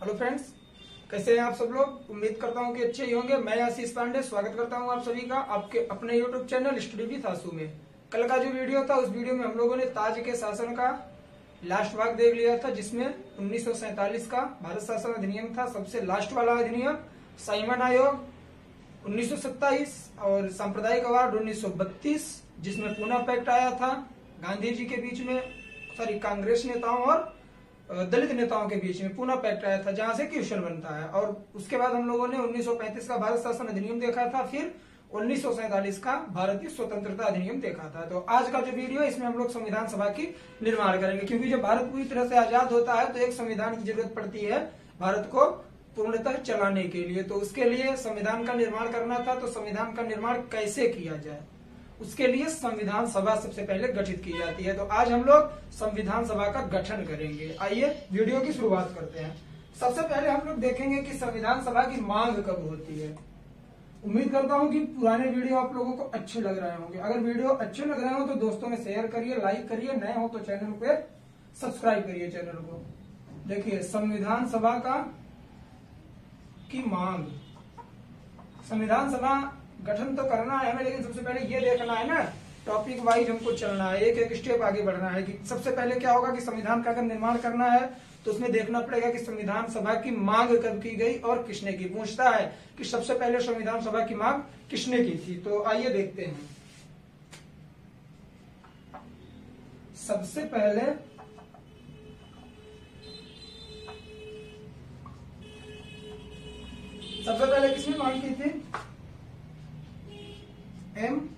Hello friends, कैसे हैं आप सब लोग। उम्मीद करता हूं कि अच्छे ही होंगे। मैं आशीष पांडे स्वागत करता हूं आप सभी का आपके अपने यूट्यूब चैनल स्टडी विद आशु में। कल का जो वीडियो था उस वीडियो में हम लोगों ने ताज के शासन का लास्ट भाग देख लिया था, जिसमें 1947 का भारत शासन अधिनियम था, सबसे लास्ट वाला अधिनियम। साइमन आयोग 1927 और सांप्रदायिक अवार्ड 1932, जिसमें पूना पैक्ट आया था गांधी जी के बीच में, कांग्रेस नेताओं और दलित नेताओं के बीच में पूना पैक्ट आया था, जहां से क्वेश्चन बनता है। और उसके बाद हम लोगों ने 1935 का भारत शासन अधिनियम देखा था, फिर 1947 का भारतीय स्वतंत्रता अधिनियम देखा था। तो आज का जो वीडियो है इसमें हम लोग संविधान सभा की निर्माण करेंगे, क्योंकि जब भारत पूरी तरह से आजाद होता है तो एक संविधान की जरूरत पड़ती है भारत को पूर्णतः चलाने के लिए। तो उसके लिए संविधान का निर्माण करना था। तो संविधान का निर्माण कैसे किया जाए, उसके लिए संविधान सभा सबसे पहले गठित की जाती है। तो आज हम लोग संविधान सभा का गठन करेंगे। आइए वीडियो की शुरुआत करते हैं। सबसे पहले हम लोग देखेंगे कि संविधान सभा की मांग कब होती है। उम्मीद करता हूं कि पुराने वीडियो आप लोगों को अच्छे लग रहे होंगे। अगर वीडियो अच्छे लग रहे हो तो दोस्तों में शेयर करिए, लाइक करिए, नए हो तो चैनल पे सब्सक्राइब करिए चैनल को। देखिए, संविधान सभा की मांग। संविधान सभा गठन तो करना है हमें, लेकिन सबसे पहले ये देखना है ना, टॉपिक वाइज हमको चलना है, एक एक स्टेप आगे बढ़ना है कि सबसे पहले क्या होगा कि संविधान का अगर निर्माण करना है तो उसमें देखना पड़ेगा कि संविधान सभा की मांग कब की गई और किसने की। पूछता है कि सबसे पहले संविधान सभा की मांग किसने की थी। तो आइए देखते हैं। सबसे पहले किसने मांग की थी? एम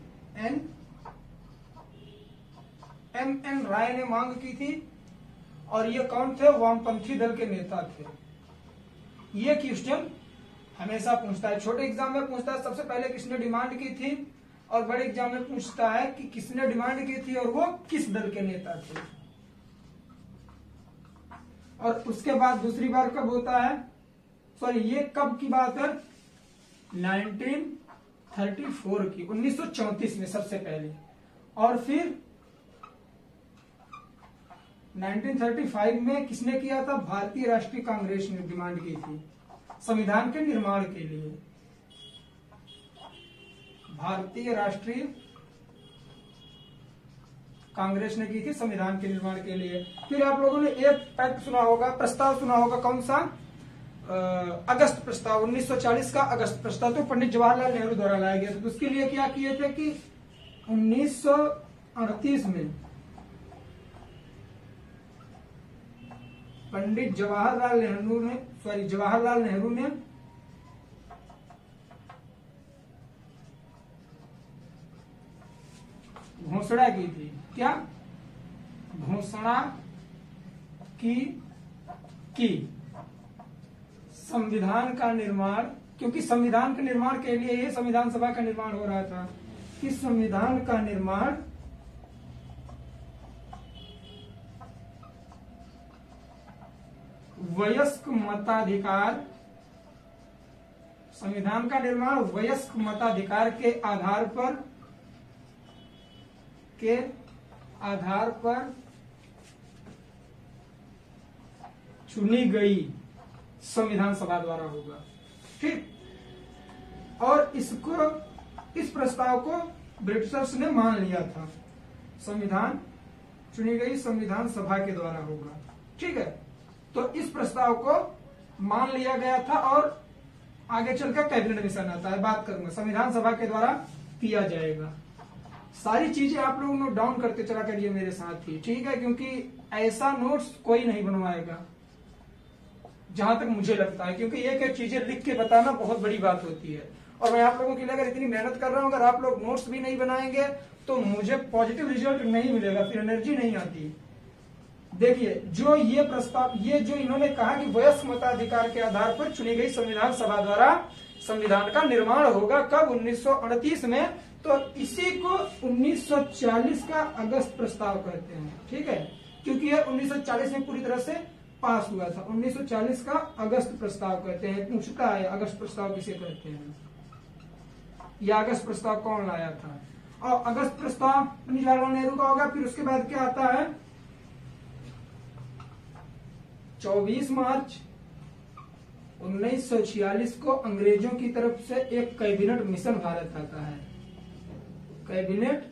एन राय ने मांग की थी। और ये कौन थे? वामपंथी दल के नेता थे। ये क्वेश्चन हमेशा पूछता है, छोटे एग्जाम में पूछता है सबसे पहले किसने डिमांड की थी, और बड़े एग्जाम में पूछता है कि किसने डिमांड की थी और वो किस दल के नेता थे। और उसके बाद दूसरी बार कब होता है, ये कब की बात है? 1934 की, 1934 में सबसे पहले। और फिर 1935 में किसने किया था? भारतीय राष्ट्रीय कांग्रेस ने डिमांड की थी संविधान के निर्माण के लिए। भारतीय राष्ट्रीय कांग्रेस ने की थी संविधान के निर्माण के लिए। फिर आप लोगों ने एक पैक्ट सुना होगा, प्रस्ताव सुना होगा, कौन सा? अगस्त प्रस्ताव, 1940 का अगस्त प्रस्ताव। तो पंडित जवाहरलाल नेहरू द्वारा लाया गया था। तो उसके लिए क्या किए थे कि 1938 में पंडित जवाहरलाल नेहरू ने घोषणा की थी। क्या घोषणा की संविधान का निर्माण, क्योंकि संविधान के निर्माण के लिए ये संविधान सभा का निर्माण हो रहा था, कि संविधान का निर्माण वयस्क मताधिकार, संविधान का निर्माण वयस्क मताधिकार के आधार पर चुनी गई संविधान सभा द्वारा होगा। ठीक। और इस प्रस्ताव को ब्रिटिशर्स ने मान लिया था, संविधान चुनी गई संविधान सभा के द्वारा होगा। ठीक है। तो इस प्रस्ताव को मान लिया गया था और आगे चलकर कैबिनेट मिशन आता है, बात करूंगा, संविधान सभा के द्वारा किया जाएगा। सारी चीजें आप लोग नोट डाउन करते चला करिए मेरे साथ ही, ठीक है, क्योंकि ऐसा नोट्स कोई नहीं बनवाएगा जहां तक मुझे लगता है, क्योंकि एक एक चीजें लिख के बताना बहुत बड़ी बात होती है। और मैं आप लोगों के लिए अगर इतनी मेहनत कर रहा हूं, अगर आप लोग नोट्स भी नहीं बनाएंगे तो मुझे पॉजिटिव रिजल्ट नहीं मिलेगा, फिर एनर्जी नहीं आती। देखिए, जो ये प्रस्ताव, ये जो इन्होंने कहा कि वयस्क मताधिकार के आधार पर चुनी गई संविधान सभा द्वारा संविधान का निर्माण होगा, कब? 1938 में। तो इसी को 1940 का अगस्त प्रस्ताव कहते हैं। ठीक है, क्योंकि यह 1940 में पूरी तरह से पास हुआ था। 1940 का अगस्त प्रस्ताव कहते हैं। पूछता है अगस्त प्रस्ताव किसे कहते हैं, यह अगस्त प्रस्ताव कौन लाया था? और अगस्त प्रस्ताव पंडित जवाहरलाल नेहरू का होगा। फिर उसके बाद क्या आता है? 24 मार्च 1946 को अंग्रेजों की तरफ से एक कैबिनेट मिशन भारत आता है। कैबिनेट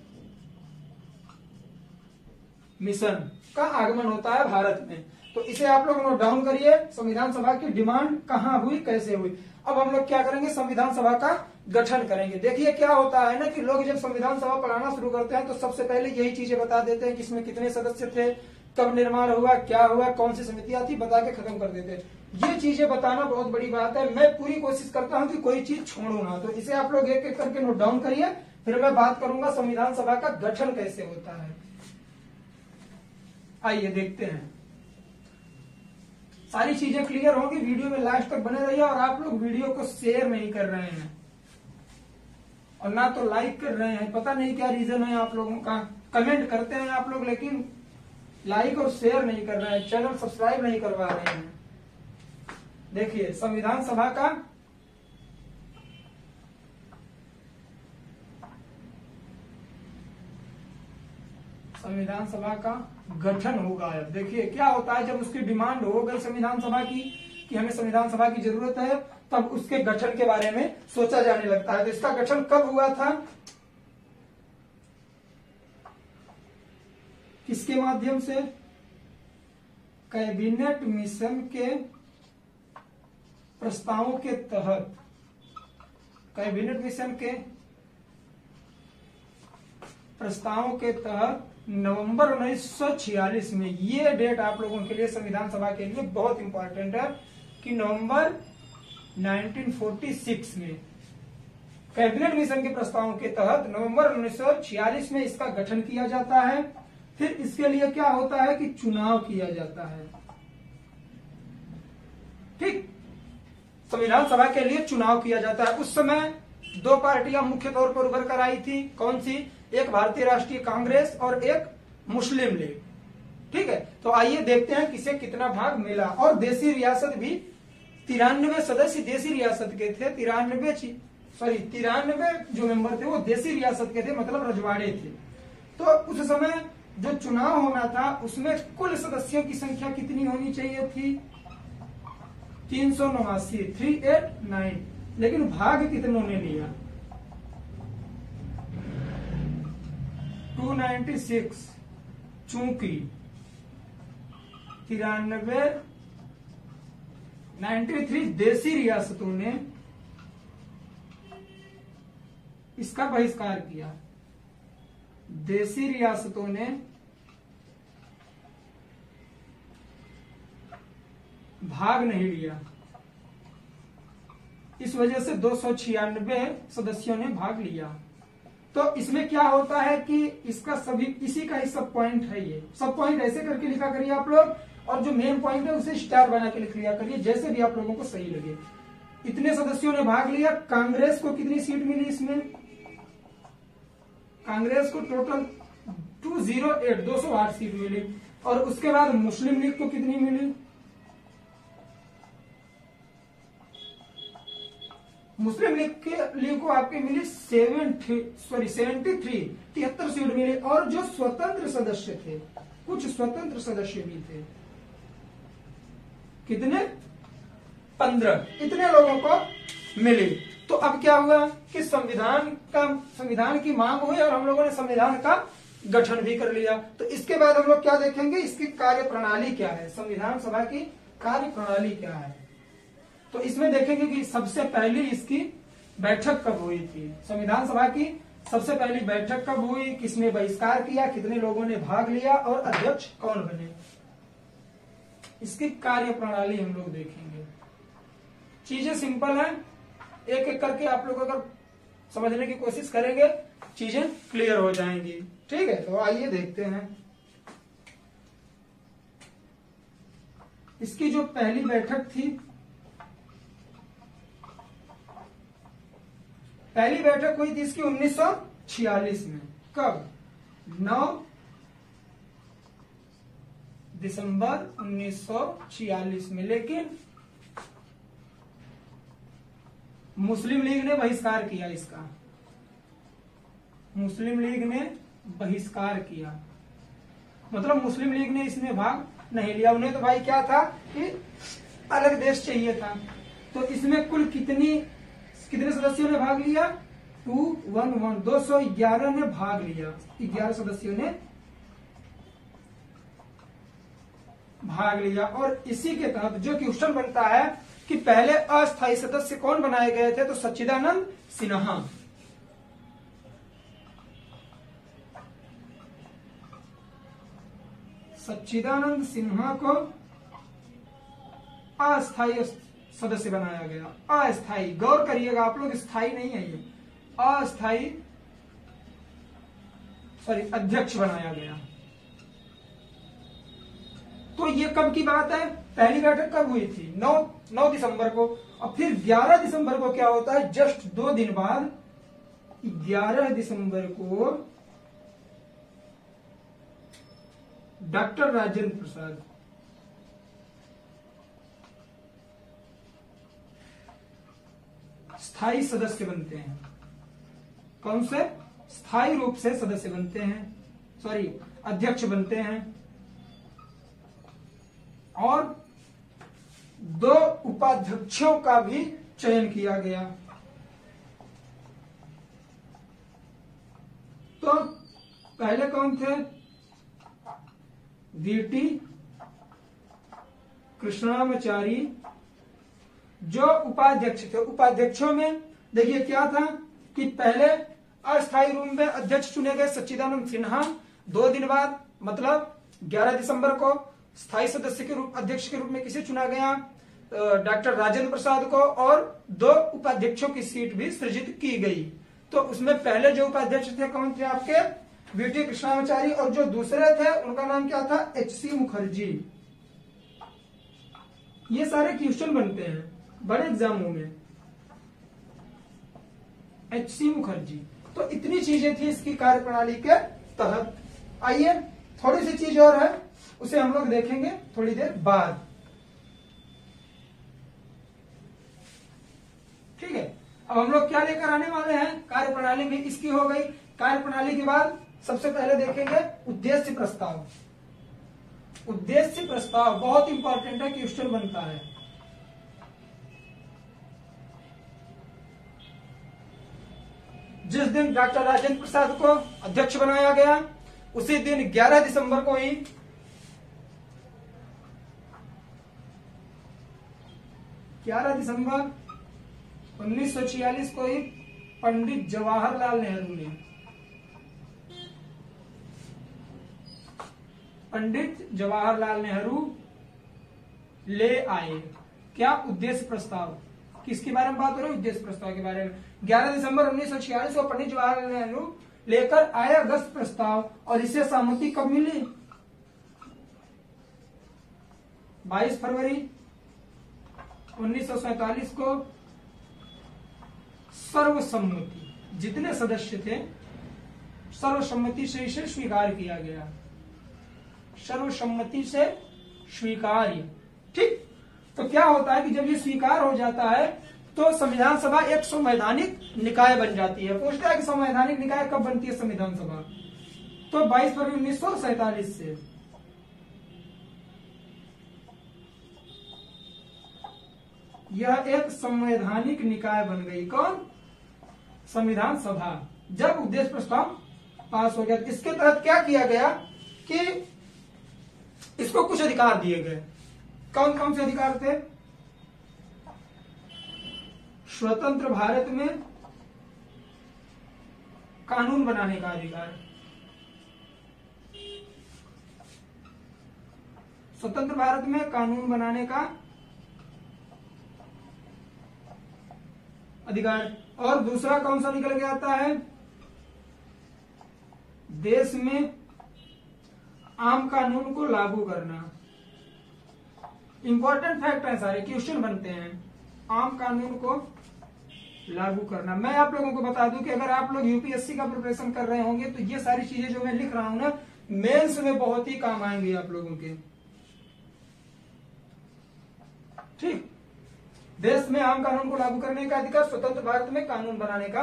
मिशन का आगमन होता है भारत में। तो इसे आप लोग नोट डाउन करिए। संविधान सभा की डिमांड कहाँ हुई, कैसे हुई। अब हम लोग क्या करेंगे, संविधान सभा का गठन करेंगे। देखिए क्या होता है ना कि लोग जब संविधान सभा पढ़ाना शुरू करते हैं तो सबसे पहले यही चीजें बता देते हैं कि इसमें कितने सदस्य थे, कब निर्माण हुआ, क्या हुआ, कौन सी समितियां थी, बता के खत्म कर देते हैं। ये चीजें बताना बहुत बड़ी बात है। मैं पूरी कोशिश करता हूं कि कोई चीज छोड़ू ना। तो इसे आप लोग एक एक करके नोट डाउन करिए, फिर मैं बात करूंगा संविधान सभा का गठन कैसे होता है। आइए देखते हैं। सारी चीजें क्लियर होंगी, वीडियो में लास्ट तक बने रहिए। और आप लोग वीडियो को शेयर नहीं कर रहे हैं और ना तो लाइक कर रहे हैं, पता नहीं क्या रीजन है आप लोगों का। कमेंट करते हैं आप लोग लेकिन लाइक और शेयर नहीं कर रहे हैं, चैनल सब्सक्राइब नहीं करवा रहे हैं। देखिए संविधान सभा का गठन होगा। अब देखिए क्या होता है, जब उसकी डिमांड हो गई संविधान सभा की कि हमें संविधान सभा की जरूरत है, तब उसके गठन के बारे में सोचा जाने लगता है। तो इसका गठन कब हुआ था, किसके माध्यम से, कैबिनेट मिशन के प्रस्तावों के तहत। कैबिनेट मिशन के प्रस्तावों के तहत नवंबर 1946 में, ये डेट आप लोगों के लिए संविधान सभा के लिए बहुत इंपॉर्टेंट है कि नवंबर 1946 में कैबिनेट मिशन के प्रस्तावों के तहत नवंबर 1946 में इसका गठन किया जाता है। फिर इसके लिए क्या होता है कि चुनाव किया जाता है। ठीक, संविधान सभा के लिए चुनाव किया जाता है। उस समय दो पार्टियां मुख्य तौर पर उभर कर आई थी। कौन सी, एक भारतीय राष्ट्रीय कांग्रेस और एक मुस्लिम लीग। ठीक है, तो आइए देखते हैं किसे कितना भाग मिला। और देसी रियासत भी 93 सदस्य देसी रियासत के थे। 93 जो मेंबर थे वो देसी रियासत के थे, मतलब रजवाड़े थे। तो उस समय जो चुनाव होना था उसमें कुल सदस्यों की संख्या कितनी होनी चाहिए थी, 389, लेकिन भाग कितनों ने लिया, 296। चूंकि 93 देसी रियासतों ने इसका बहिष्कार किया, देसी रियासतों ने भाग नहीं लिया। इस वजह से 296 सदस्यों ने भाग लिया। तो इसमें क्या होता है कि इसका सभी इसी का ही सब पॉइंट है। ये सब पॉइंट ऐसे करके लिखा करिए आप लोग, और जो मेन पॉइंट है उसे स्टार बना के लिख लिया करिए, जैसे भी आप लोगों को सही लगे। इतने सदस्यों ने भाग लिया। कांग्रेस को कितनी सीट मिली इसमें, कांग्रेस को टोटल 208 सीट मिली। और उसके बाद मुस्लिम लीग को कितनी मिली, मुस्लिम लीग को आपके मिली 73 सीट मिली। और जो स्वतंत्र सदस्य थे, कुछ स्वतंत्र सदस्य भी थे, कितने, 15, इतने लोगों को मिली। तो अब क्या हुआ कि संविधान की मांग हुई और हम लोगों ने संविधान का गठन भी कर लिया। तो इसके बाद हम लोग क्या देखेंगे, इसकी कार्य प्रणाली क्या है, संविधान सभा की कार्य प्रणाली क्या है। तो इसमें देखेंगे कि सबसे पहली इसकी बैठक कब हुई थी, संविधान सभा की सबसे पहली बैठक कब हुई, किसने बहिष्कार किया, कितने लोगों ने भाग लिया और अध्यक्ष कौन बने। इसकी कार्य प्रणाली हम लोग देखेंगे। चीजें सिंपल हैं, एक एक करके आप लोग अगर समझने की कोशिश करेंगे चीजें क्लियर हो जाएंगी। ठीक है, तो आइए देखते हैं। इसकी जो पहली बैठक थी, पहली बैठक हुई थी इसकी 1946 में। कब, 9 दिसंबर 1946 में। लेकिन मुस्लिम लीग ने बहिष्कार किया इसका, मुस्लिम लीग ने बहिष्कार किया, मतलब मुस्लिम लीग ने इसमें भाग नहीं लिया। उन्हें तो भाई क्या था कि अलग देश चाहिए था, तो इसमें कुल कितने सदस्यों ने भाग लिया? 211 ने भाग लिया, 11 सदस्यों ने भाग लिया। और इसी के तहत जो क्वेश्चन बनता है कि पहले अस्थायी सदस्य कौन बनाए गए थे, तो सच्चिदानंद सिन्हा। सच्चिदानंद सिन्हा को अस्थायी सदस्य बनाया गया। अस्थायी, गौर करिएगा आप लोग, स्थायी नहीं है ये, अस्थायी अध्यक्ष बनाया गया। तो ये कब की बात है? पहली बैठक कब हुई थी? 9 दिसंबर को। और फिर 11 दिसंबर को क्या होता है? जस्ट 2 दिन बाद 11 दिसंबर को डॉक्टर राजेंद्र प्रसाद स्थायी सदस्य बनते हैं। कौन से? स्थायी रूप से सदस्य बनते हैं, अध्यक्ष बनते हैं। और 2 उपाध्यक्षों का भी चयन किया गया। तो पहले कौन थे? वीटी कृष्णामाचारी जो उपाध्यक्ष थे। उपाध्यक्षों में देखिए क्या था कि पहले अस्थायी रूप में अध्यक्ष चुने गए सच्चिदानंद सिन्हा। 2 दिन बाद मतलब 11 दिसंबर को स्थायी सदस्य के रूप, अध्यक्ष के रूप में किसे चुना गया? डॉक्टर राजेंद्र प्रसाद को। और 2 उपाध्यक्षों की सीट भी सृजित की गई। तो उसमें पहले जो उपाध्यक्ष थे कौन थे आपके? वीटी कृष्णामाचारी। और जो दूसरे थे उनका नाम क्या था? एचसी मुखर्जी। ये सारे क्वेश्चन बनते हैं बड़े एग्जामों में, एचसी मुखर्जी। तो इतनी चीजें थी इसकी कार्यप्रणाली के तहत। आइए थोड़ी सी चीज और है, उसे हम लोग देखेंगे थोड़ी देर बाद। ठीक है, अब हम लोग क्या लेकर आने वाले हैं? कार्यप्रणाली में इसकी हो गई। कार्यप्रणाली के बाद सबसे पहले देखेंगे उद्देश्य प्रस्ताव। उद्देश्य प्रस्ताव बहुत इंपॉर्टेंट है, क्वेश्चन बनता है। जिस दिन डॉक्टर राजेंद्र प्रसाद को अध्यक्ष बनाया गया उसी दिन 11 दिसंबर को ही 11 दिसंबर 1946 को ही पंडित जवाहरलाल नेहरू ले आए क्या? उद्देश्य प्रस्ताव। किसके बारे में बात हो रही है? उद्देश्य प्रस्ताव के बारे में। 11 दिसंबर 1946 को पंडित जवाहरलाल नेहरू लेकर आए अगस्त प्रस्ताव। और इसे सहमति कब मिली? 22 फरवरी 1947 को सर्वसम्मति, जितने सदस्य थे सर्वसम्मति से इसे स्वीकार किया गया। सर्वसम्मति से स्वीकार्य। ठीक, तो क्या होता है कि जब ये स्वीकार हो जाता है तो संविधान सभा एक संवैधानिक निकाय बन जाती है। पूछता है कि संवैधानिक निकाय कब बनती है संविधान सभा? तो 22 फरवरी 1947 से। यह एक संवैधानिक निकाय बन गई। कौन? संविधान सभा। जब उद्देश्य प्रस्ताव पास हो गया, इसके तहत क्या किया गया कि इसको कुछ अधिकार दिए गए। कौन कौन से अधिकार थे? स्वतंत्र भारत में कानून बनाने का अधिकार, स्वतंत्र भारत में कानून बनाने का अधिकार। और दूसरा कौन सा निकल के आता है? देश में आम कानून को लागू करना। इंपॉर्टेंट फैक्ट है, सारे क्वेश्चन बनते हैं। आम कानून को लागू करना। मैं आप लोगों को बता दूं कि अगर आप लोग यूपीएससी का प्रिपरेशन कर रहे होंगे तो ये सारी चीजें जो मैं लिख रहा हूं ना, मेंस में बहुत ही काम आएंगी आप लोगों के। ठीक, देश में आम कानून को लागू करने का अधिकार, स्वतंत्र भारत में कानून बनाने का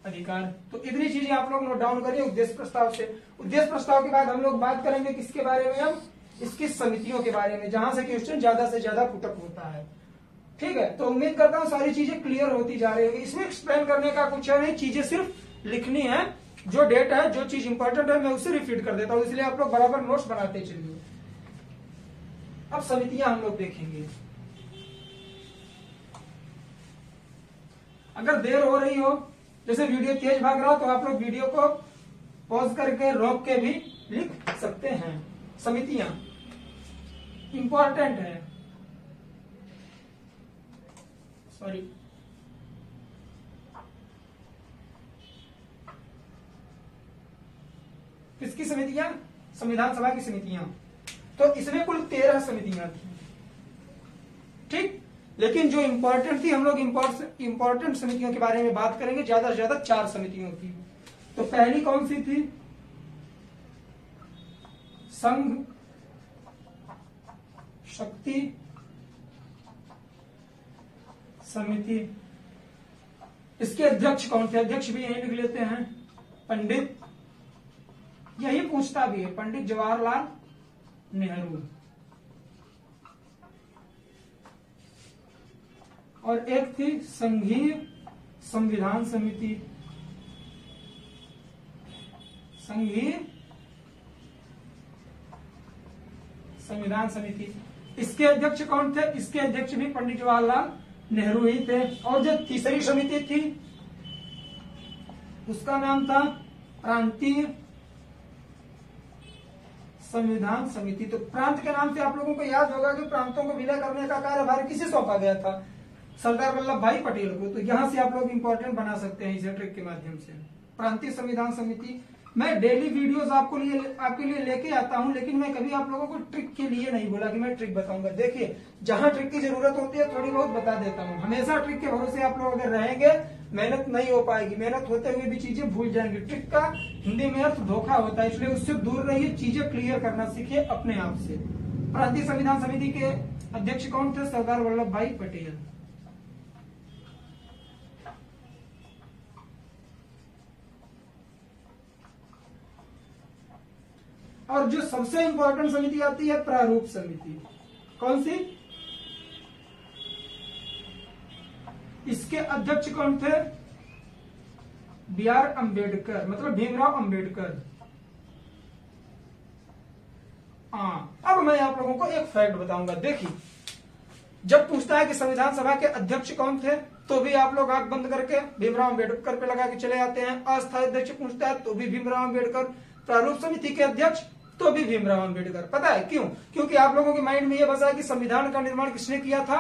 अधिकार। तो इतनी चीजें आप लोग नोट डाउन करिए उद्देश्य प्रस्ताव से। उद्देश्य प्रस्ताव के बाद हम लोग बात करेंगे किसके बारे में? हम इसकी समितियों के बारे में, जहां से क्वेश्चन ज्यादा से ज्यादा पुटअप होता है। ठीक है, तो उम्मीद करता हूँ सारी चीजें क्लियर होती जा रही होगी। इसमें एक्सप्लेन करने का कुछ है नहीं, चीजें सिर्फ लिखनी है, जो डेट है, जो चीज इंपॉर्टेंट है मैं उसे रिपीट कर देता हूँ, इसलिए आप लोग बराबर नोट्स बनाते चलिए। अब समितियां हम लोग देखेंगे। अगर देर हो रही हो, जैसे वीडियो तेज भाग रहा हो, तो आप लोग वीडियो को पॉज करके रोक के भी लिख सकते हैं। समितियां इंपॉर्टेंट है, सॉरी, किसकी समितियां? संविधान सभा की समितियां। तो इसमें कुल 13 समितियां थी, ठीक। लेकिन जो इंपॉर्टेंट थी, हम लोग इंपॉर्टेंट समितियों के बारे में बात करेंगे, ज्यादा से ज्यादा 4 समितियों की। तो पहली कौन सी थी? संघ शक्ति समिति। इसके अध्यक्ष कौन थे? अध्यक्ष भी यही लिख लेते हैं, पंडित, यही पूछता भी है, पंडित जवाहरलाल नेहरू। और एक थी संघीय संविधान समिति, संघीय संविधान समिति। इसके अध्यक्ष कौन थे? इसके अध्यक्ष भी पंडित जवाहरलाल नेहरू ही थे। और जो तीसरी समिति थी उसका नाम था प्रांतीय संविधान समिति। तो प्रांत के नाम से आप लोगों को याद होगा कि प्रांतों को विलय करने का कार्यभार किसे सौंपा गया था? सरदार वल्लभ भाई पटेल को। तो यहां से आप लोग इंपॉर्टेंट बना सकते हैं इसे ट्रिक के माध्यम से। प्रांतीय संविधान समिति। मैं डेली वीडियोस आपके लिए लेके आता हूं, लेकिन मैं कभी आप लोगों को ट्रिक के लिए नहीं बोला कि मैं ट्रिक बताऊंगा। देखिए, जहां ट्रिक की जरूरत होती है थोड़ी बहुत बता देता हूं। हमेशा ट्रिक के भरोसे आप लोग अगर रहेंगे, मेहनत नहीं हो पाएगी, मेहनत होते हुए भी चीजें भूल जाएंगे। ट्रिक का हिंदी में अर्थ धोखा होता है, इसलिए उससे दूर रहिए, चीजें क्लियर करना सीखिए अपने आप से। प्रांतीय संविधान समिति के अध्यक्ष कौन थे? सरदार वल्लभ भाई पटेल। और जो सबसे इंपॉर्टेंट समिति आती है, प्रारूप समिति। कौन सी? इसके अध्यक्ष कौन थे? B.R. अम्बेडकर, मतलब भीमराव अम्बेडकर। हाँ, अब मैं आप लोगों को एक फैक्ट बताऊंगा। देखिए, जब पूछता है कि संविधान सभा के अध्यक्ष कौन थे, तो भी आप लोग आंख बंद करके भीमराव अम्बेडकर पे लगा के चले आते हैं। अस्थायी अध्यक्ष पूछता है तो भी भीमराव अम्बेडकर। प्रारूप समिति के अध्यक्ष तो भी भीमराव अम्बेडकर। पता है क्यों? क्योंकि आप लोगों के माइंड में यह बसा है कि संविधान का निर्माण किसने किया था?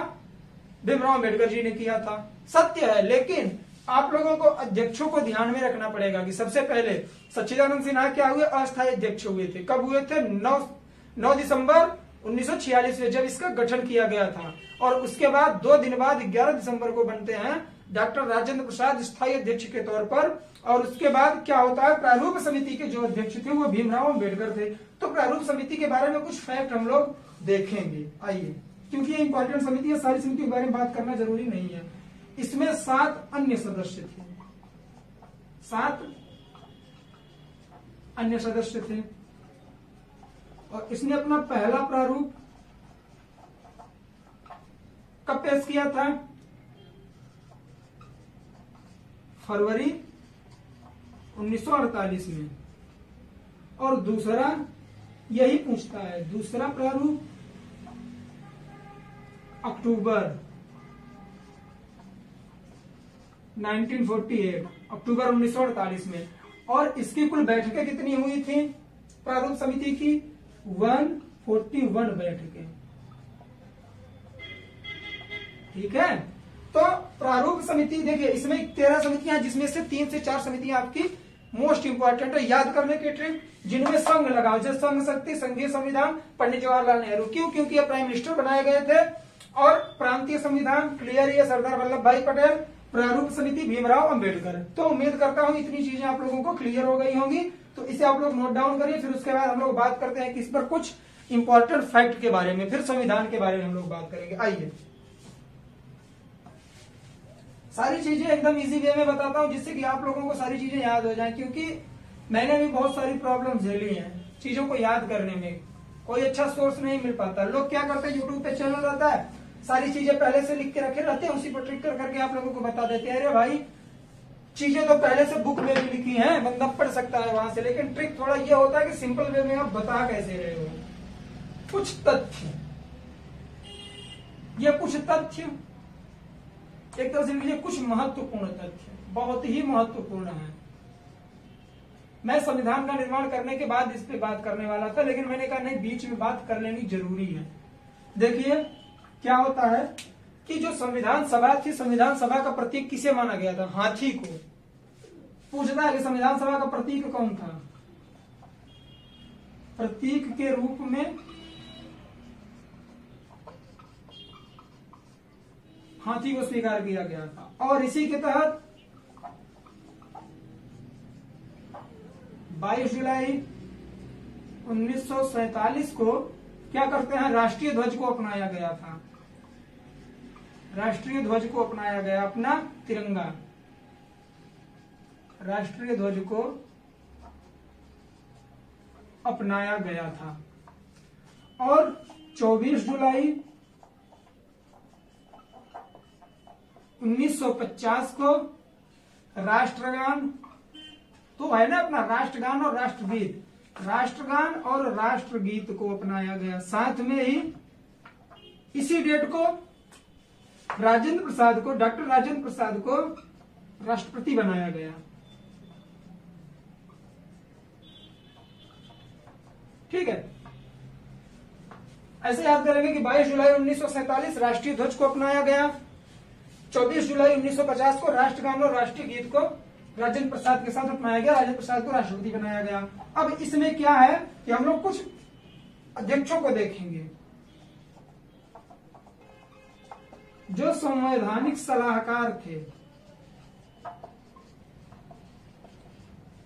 भीमराव अम्बेडकर जी ने किया था। सत्य है, लेकिन आप लोगों को अध्यक्षों को ध्यान में रखना पड़ेगा कि सबसे पहले सच्चिदानंद सिन्हा क्या हुए? अस्थायी अध्यक्ष हुए थे। कब हुए थे? 9 दिसंबर 1946 में, जब इसका गठन किया गया था। और उसके बाद 2 दिन बाद 11 दिसंबर को बनते हैं डॉक्टर राजेंद्र प्रसाद स्थायी अध्यक्ष के तौर पर। और उसके बाद क्या होता है? प्रारूप समिति के जो अध्यक्ष थे वो भीमराव अम्बेडकर थे। तो प्रारूप समिति के बारे में कुछ फैक्ट हम लोग देखेंगे, आइए, क्योंकि ये इंपॉर्टेंट समिति है, सारी समितियों के बारे में बात करना जरूरी नहीं है। इसमें 7 अन्य सदस्य थे, 7 अन्य सदस्य थे। और इसने अपना पहला प्रारूप कब पेश किया था? फरवरी 1948 में। और दूसरा यही पूछता है, दूसरा प्रारूप अक्टूबर 1948, अक्टूबर 1948 में। और इसकी कुल बैठकें कितनी हुई थी प्रारूप समिति की? 141 बैठकें। ठीक है, तो प्रारूप समिति देखिए, इसमें 13 समितियां, जिसमें से 3 से 4 समितियां आपकी मोस्ट इंपॉर्टेंट है याद करने के ट्रिक, जिनमें संघ लगाओ, जैसे संघ शक्ति, संघीय संविधान, पंडित जवाहरलाल नेहरू। क्यों? क्योंकि ये प्राइम मिनिस्टर बनाए गए थे। और प्रांतीय संविधान क्लियर है, सरदार वल्लभ भाई पटेल। प्रारूप समिति भीमराव अम्बेडकर। तो उम्मीद करता हूं इतनी चीजें आप लोगों को क्लियर हो गई होंगी। तो इसे आप लोग नोट डाउन करिए, फिर उसके बाद हम लोग बात करते हैं कि इस पर कुछ इंपॉर्टेंट फैक्ट के बारे में, फिर संविधान के बारे में हम लोग बात करेंगे। आइए, सारी चीजें एकदम इजी वे में बताता हूं, जिससे कि आप लोगों को सारी चीजें याद हो जाएं, क्योंकि मैंने भी बहुत सारी प्रॉब्लम झेली हैं चीजों को याद करने में। कोई अच्छा सोर्स नहीं मिल पाता। लोग क्या करते हैं, यूट्यूब पे चैनल रहता है, सारी चीजें पहले से लिख के रखे रहते हैं, उसी पर ट्रिक कर करके आप लोगों को बता देते हैं। अरे भाई चीजें तो पहले से बुक में भी लिखी हैं, बंदा पढ़ सकता है वहां से, लेकिन ट्रिक थोड़ा ये होता है कि सिंपल वे में आप बता कैसे रहे हो। कुछ तथ्य, ये कुछ तथ्य एक तरह से लीजिए कुछ महत्वपूर्ण तथ्य, बहुत ही महत्वपूर्ण है। मैं संविधान का निर्माण करने के बाद इस पे बात करने वाला था, लेकिन मैंने कहा नहीं, बीच में बात कर लेनी जरूरी है। देखिए क्या होता है कि जो संविधान सभा थी, संविधान सभा का प्रतीक किसे माना गया था? हाथी को। पूछता है कि संविधान सभा का प्रतीक कौन था? प्रतीक के रूप में हाथी को स्वीकार किया गया था, और इसी के तहत 22 जुलाई 1947 को क्या करते हैं, राष्ट्रीय ध्वज को अपनाया गया था। राष्ट्रीय ध्वज को अपनाया गया, अपना तिरंगा, राष्ट्रीय ध्वज को अपनाया गया था। और 24 जुलाई 1950 को राष्ट्रगान तो है ना अपना, राष्ट्रगान और राष्ट्रगीत, राष्ट्रगान और राष्ट्रगीत को अपनाया गया। साथ में ही इसी डेट को राजेंद्र प्रसाद को, डॉक्टर राजेंद्र प्रसाद को राष्ट्रपति बनाया गया। ठीक है, ऐसे याद करेंगे कि 22 जुलाई 1947 राष्ट्रीय ध्वज को अपनाया गया, 24 जुलाई 1950 को राष्ट्रगान और राष्ट्रीय गीत को राजेंद्र प्रसाद के साथ अपनाया गया, राजेंद्र प्रसाद को राष्ट्रपति बनाया गया। अब इसमें क्या है कि हम लोग कुछ अध्यक्षों को देखेंगे जो संवैधानिक सलाहकार थे।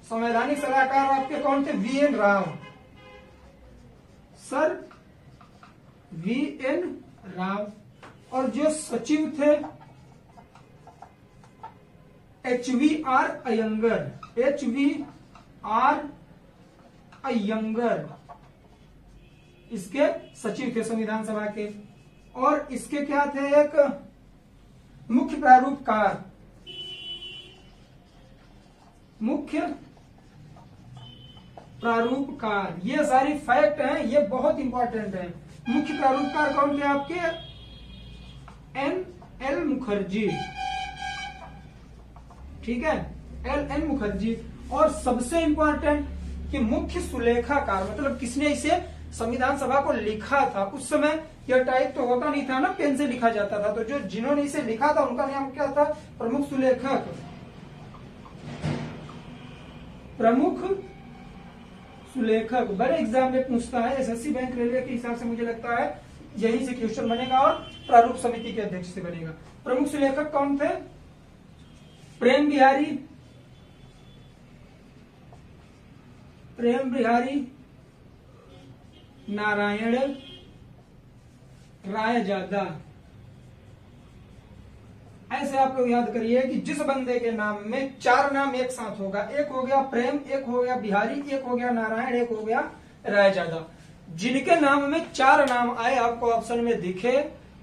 संवैधानिक सलाहकार आपके कौन थे? V N Rao, sir V N Rao. और जो सचिव थे HVR अयंगर, HVR अयंगर इसके सचिव थे संविधान सभा के। और इसके क्या थे? एक मुख्य प्रारूपकार, मुख्य प्रारूपकार, ये सारी फैक्ट हैं, ये बहुत इंपॉर्टेंट है। मुख्य प्रारूपकार कौन थे आपके? NL मुखर्जी, ठीक है, LN मुखर्जी। और सबसे इंपॉर्टेंट कि मुख्य सुलेखाकार, मतलब किसने इसे संविधान सभा को लिखा था। उस समय यह टाइप तो होता नहीं था ना, पेन से लिखा जाता था, तो जो जिन्होंने इसे लिखा था उनका नाम क्या था? प्रमुख सुलेखक, प्रमुख सुलेखक। बड़े एग्जाम में पूछता है, एसएससी बैंक रेलवे के हिसाब से मुझे लगता है यही से क्वेश्चन बनेगा, और प्रारूप समिति के अध्यक्ष से बनेगा। प्रमुख सुलेखक कौन थे? प्रेम बिहारी नारायण रायजादा। ऐसे आप लोग याद करिए कि जिस बंदे के नाम में 4 नाम एक साथ होगा, एक हो गया प्रेम, एक हो गया बिहारी, एक हो गया नारायण, एक हो गया रायजादा, जिनके नाम में 4 नाम आए आपको ऑप्शन में दिखे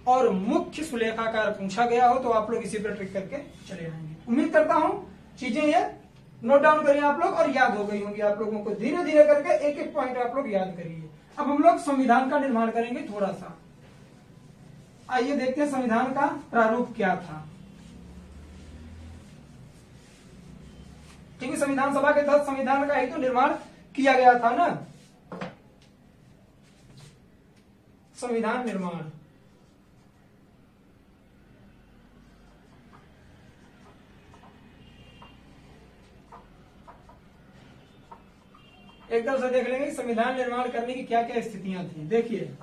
और मुख्य सुलेखाकार पूछा गया हो, तो आप लोग इसी पर ट्रिक करके चले जाएंगे। उम्मीद करता हूं चीजें ये नोट डाउन करिए आप लोग और याद हो गई होंगी आप लोगों को। धीरे धीरे करके एक एक पॉइंट आप लोग याद करिए। अब हम लोग संविधान का निर्माण करेंगे थोड़ा सा। आइए देखते हैं संविधान का प्रारूप क्या था। क्योंकि संविधान सभा के तहत संविधान का ही तो निर्माण किया गया था ना। संविधान निर्माण, एक तरफ से देख लेंगे कि संविधान निर्माण करने की क्या क्या स्थितियां थी। देखिए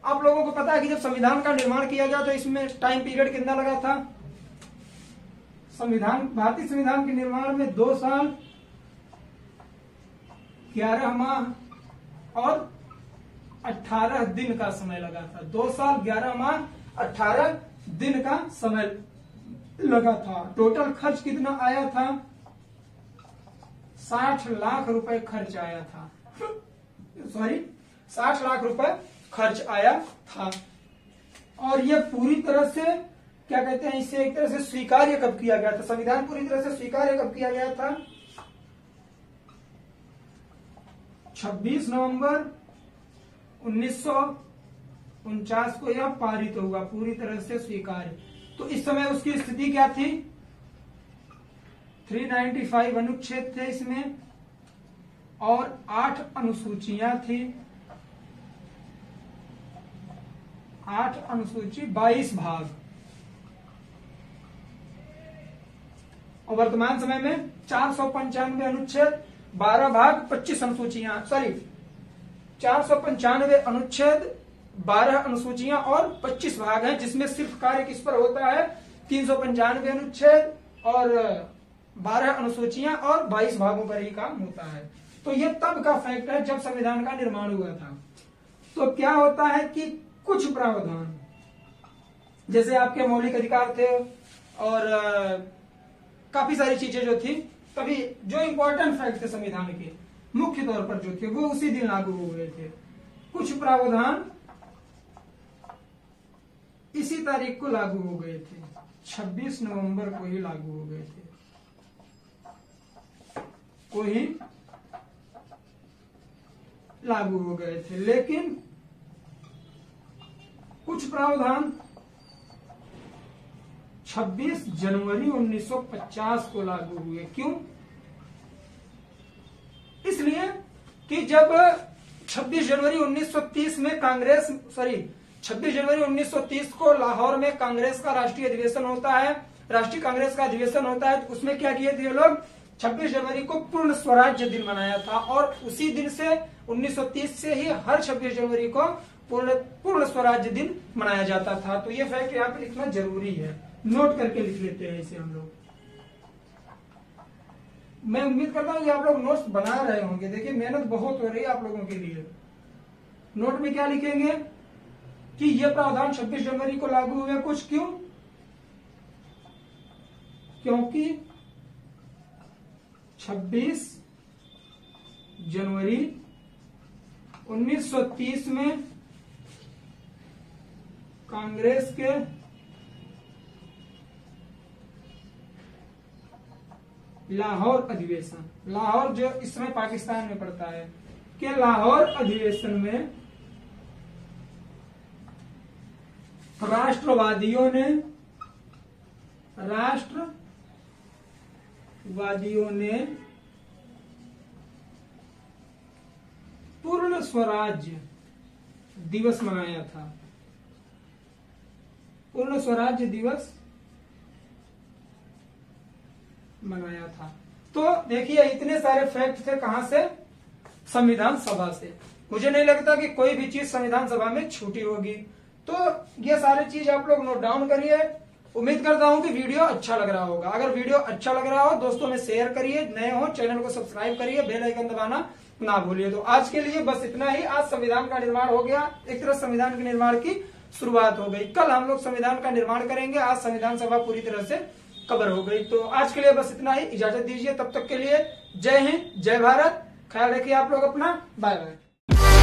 आप लोगों को पता है कि जब संविधान का निर्माण किया गया तो इसमें टाइम पीरियड कितना लगा था? संविधान, भारतीय संविधान के निर्माण में 2 साल 11 माह और 18 दिन का समय लगा था। 2 साल 11 माह 18 दिन का समय लगा था। टोटल खर्च कितना आया था? 60 लाख रुपए खर्च आया था। सॉरी, 60 लाख रुपए खर्च आया था। और ये पूरी तरह से क्या कहते हैं, इसे एक तरह से स्वीकार्य कब किया गया था, संविधान पूरी तरह से स्वीकार्य कब किया गया था? 26 नवंबर 1949 को यह पारित हुआ, पूरी तरह से स्वीकार्य। तो इस समय उसकी स्थिति क्या थी? 395 अनुच्छेद थे इसमें और 8 अनुसूचियां थी, 8 अनुसूची 22 भाग। और वर्तमान समय में 495 अनुच्छेद 12 भाग 25 अनुसूचियां, सॉरी 495 अनुच्छेद 12 अनुसूचियां और 25 भाग हैं, जिसमें सिर्फ कार्य किस पर होता है? 395 अनुच्छेद और 12 अनुसूचियां और 22 भागों पर ही काम होता है। तो ये तब का फैक्ट है जब संविधान का निर्माण हुआ था। तो क्या होता है कि कुछ प्रावधान, जैसे आपके मौलिक अधिकार थे और काफी सारी चीजें जो थी, तभी जो इंपॉर्टेंट फैक्ट थे संविधान के मुख्य तौर पर जो थे वो उसी दिन लागू हो गए थे। कुछ प्रावधान इसी तारीख को लागू हो गए थे, 26 नवंबर को ही लागू हो गए थे, को ही लागू हो गए थे। लेकिन कुछ प्रावधान 26 जनवरी 1950 को लागू हुए। क्यों? इसलिए कि जब 26 जनवरी 1930 में 26 जनवरी 1930 को लाहौर में कांग्रेस का राष्ट्रीय अधिवेशन होता है, राष्ट्रीय कांग्रेस का अधिवेशन होता है, तो उसमें क्या किए थे ये लोग? 26 जनवरी को पूर्ण स्वराज्य दिन मनाया था और उसी दिन से 1930 से ही हर 26 जनवरी को पूर्ण स्वराज्य दिन मनाया जाता था। तो ये फैक्ट यहाँ पे लिखना जरूरी है, नोट करके लिख लेते हैं इसे हम लोग। मैं उम्मीद करता हूँ कि आप लोग नोट्स बना रहे होंगे। देखिए मेहनत बहुत हो रही है आप लोगों के लिए। नोट में क्या लिखेंगे कि ये प्रावधान 26 जनवरी को लागू हुए। कुछ क्यों? क्योंकि 26 जनवरी 1930 में कांग्रेस के लाहौर अधिवेशन, लाहौर जो इस समय पाकिस्तान में पड़ता है, के लाहौर अधिवेशन में राष्ट्रवादियों ने पूर्ण स्वराज्य दिवस मनाया था। पूर्ण स्वराज्य दिवस मनाया था। तो देखिए इतने सारे फैक्ट थे कहां से? संविधान सभा से। मुझे नहीं लगता कि कोई भी चीज संविधान सभा में छूटी होगी। तो ये सारी चीज आप लोग नोट डाउन करिए। उम्मीद करता हूं कि वीडियो अच्छा लग रहा होगा। अगर वीडियो अच्छा लग रहा हो दोस्तों में शेयर करिए, नए हो चैनल को सब्सक्राइब करिए, बेल आइकन दबाना ना भूलिए। तो आज के लिए बस इतना ही। आज संविधान का निर्माण हो गया, एक तरह संविधान के निर्माण की शुरुआत हो गई। कल हम लोग संविधान का निर्माण करेंगे। आज संविधान सभा पूरी तरह से कवर हो गई। तो आज के लिए बस इतना ही, इजाजत दीजिए। तब तक के लिए जय हिंद, जय भारत। ख्याल रखिए आप लोग अपना। Bye bye.